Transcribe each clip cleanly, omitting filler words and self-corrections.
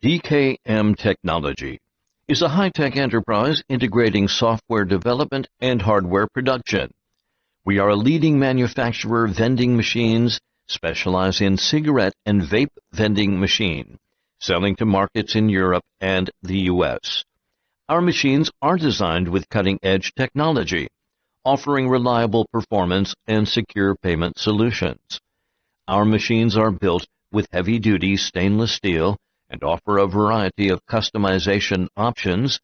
DKM Technology is a high-tech enterprise integrating software development and hardware production. We are a leading manufacturer of vending machines, specialize in cigarette and vape vending machine, selling to markets in Europe and the U.S. Our machines are designed with cutting-edge technology, offering reliable performance and secure payment solutions. Our machines are built with heavy-duty stainless steel and offer a variety of customization options.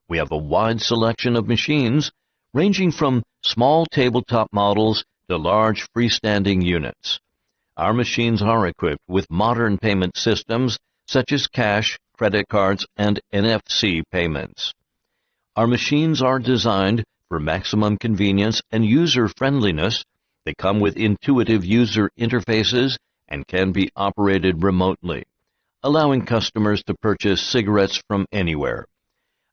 We have a wide selection of machines, ranging from small tabletop models to large freestanding units. Our machines are equipped with modern payment systems such as cash, credit cards, and NFC payments. Our machines are designed for maximum convenience and user-friendliness. They come with intuitive user interfaces and can be operated remotely, allowing customers to purchase cigarettes from anywhere.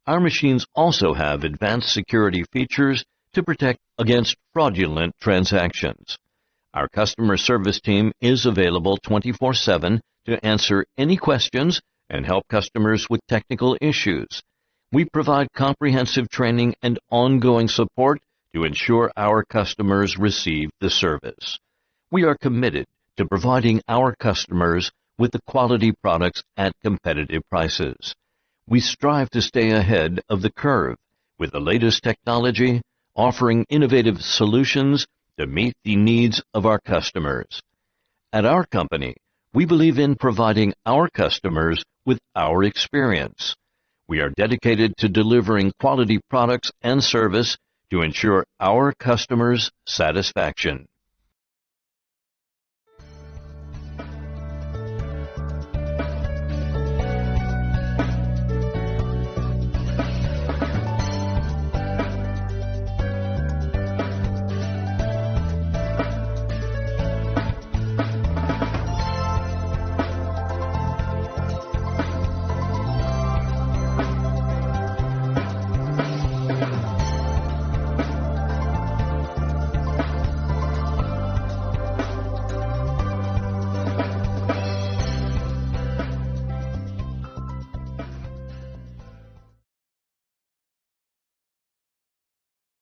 Our machines also have advanced security features to protect against fraudulent transactions. Our customer service team is available 24/7 to answer any questions and help customers with technical issues. We provide comprehensive training and ongoing support to ensure our customers receive the service. We are committed to providing our customers with the quality products at competitive prices. We strive to stay ahead of the curve with the latest technology, offering innovative solutions to meet the needs of our customers. At our company, we believe in providing our customers with our experience. We are dedicated to delivering quality products and service to ensure our customers' satisfaction.